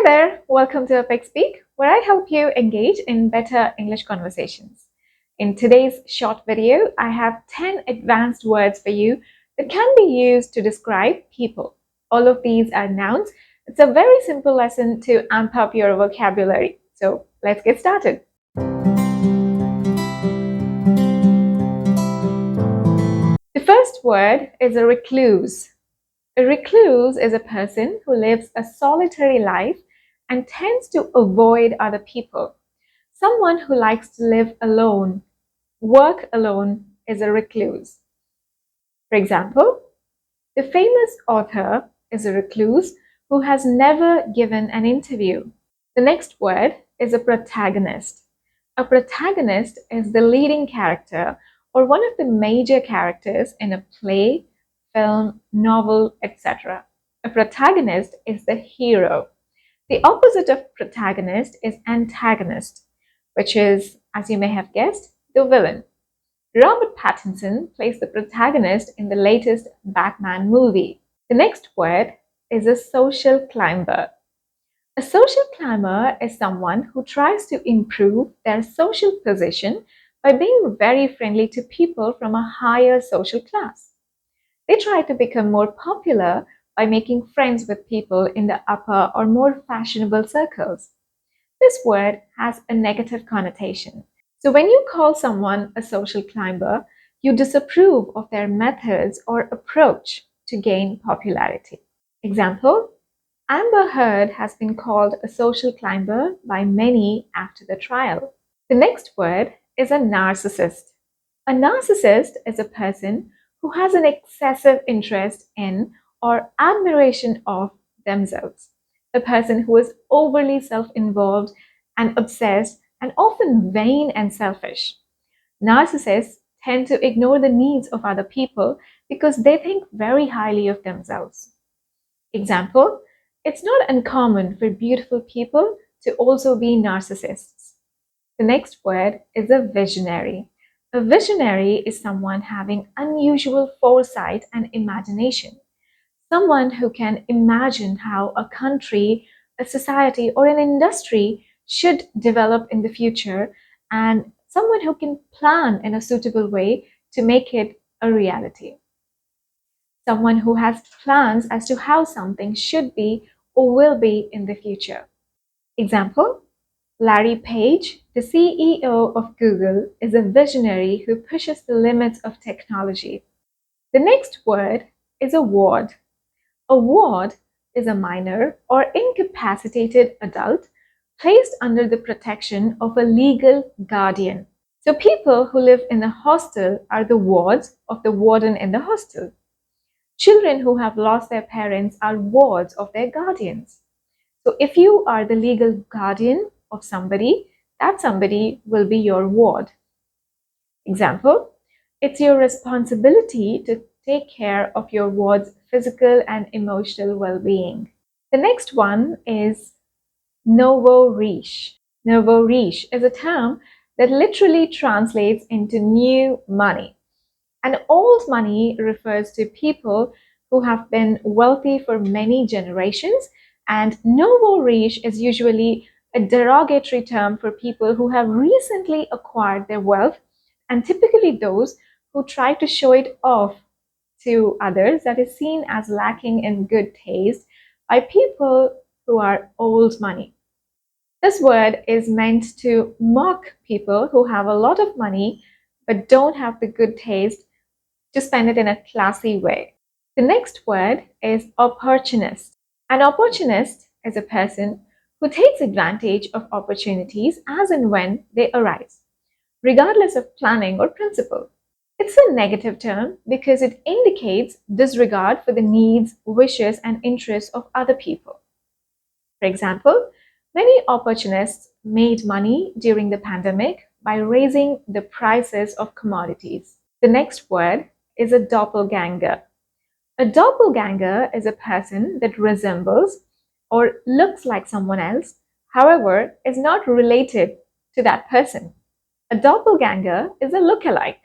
there, welcome to epicspeak, where I help you engage in better English conversations. In today's short video, I have 10 advanced words for you that can be used to describe people. All of these are nouns. It's a very simple lesson to amp up your vocabulary. So let's get started. The first word is a recluse. A recluse is a person who lives a solitary life and tends to avoid other people. Someone who likes to live alone, work alone is a recluse. For example, the famous author is a recluse who has never given an interview. The next word is a protagonist. A protagonist is the leading character or one of the major characters in a play, film, novel, etc. A protagonist is the hero. The opposite of protagonist is antagonist, which is, as you may have guessed, the villain. Robert Pattinson plays the protagonist in the latest Batman movie. The next word is a social climber. A social climber is someone who tries to improve their social position by being very friendly to people from a higher social class. They try to become more popular by making friends with people in the upper or more fashionable circles. This word has a negative connotation. So when you call someone a social climber, you disapprove of their methods or approach to gain popularity. Example, Amber Heard has been called a social climber by many after the trial. The next word is a narcissist. A narcissist is a person who has an excessive interest in or admiration of themselves. A person who is overly self-involved and obsessed and often vain and selfish. Narcissists tend to ignore the needs of other people because they think very highly of themselves. Example, it's not uncommon for beautiful people to also be narcissists. The next word is a visionary. A visionary is someone having unusual foresight and imagination. Someone who can imagine how a country, a society, or an industry should develop in the future, and someone who can plan in a suitable way to make it a reality. Someone who has plans as to how something should be or will be in the future. Example, Larry Page, the CEO of Google, is a visionary who pushes the limits of technology. The next word is a ward. A ward is a minor or incapacitated adult placed under the protection of a legal guardian. So people who live in a hostel are the wards of the warden in the hostel. Children who have lost their parents are wards of their guardians. So if you are the legal guardian of somebody, that somebody will be your ward. Example, it's your responsibility to take care of your ward's physical and emotional well-being. The next one is Nouveau riche. Nouveau riche is a term that literally translates into new money. And old money refers to people who have been wealthy for many generations, and nouveau riche is usually a derogatory term for people who have recently acquired their wealth, and typically those who try to show it off to others, that is seen as lacking in good taste by people who are old money. This word is meant to mock people who have a lot of money but don't have the good taste to spend it in a classy way. The next word is opportunist. An opportunist is a person who takes advantage of opportunities as and when they arise, regardless of planning or principle. It's a negative term because it indicates disregard for the needs, wishes, and interests of other people. For example, many opportunists made money during the pandemic by raising the prices of commodities. The next word is a doppelganger. A doppelganger is a person that resembles or looks like someone else, however, is not related to that person. A doppelganger is a look-alike.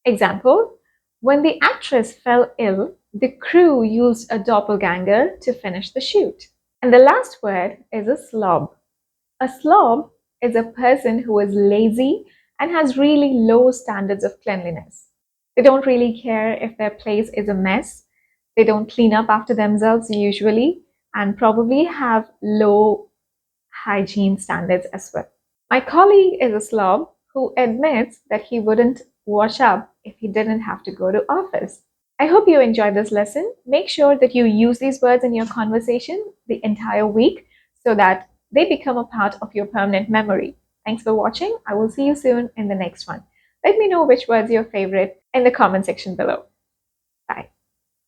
Example, when the actress fell ill, the crew used a doppelganger to finish the shoot. And the last word is a slob. A slob is a person who is lazy and has really low standards of cleanliness. They don't really care if their place is a mess. They don't clean up after themselves usually and probably have low hygiene standards as well. My colleague is a slob who admits that he wouldn't wash up if he didn't have to go to office. I hope you enjoyed this lesson. Make sure that you use these words in your conversation the entire week so that they become a part of your permanent memory. Thanks for watching. I will see you soon in the next one. Let me know which word's your favorite in the comment section below.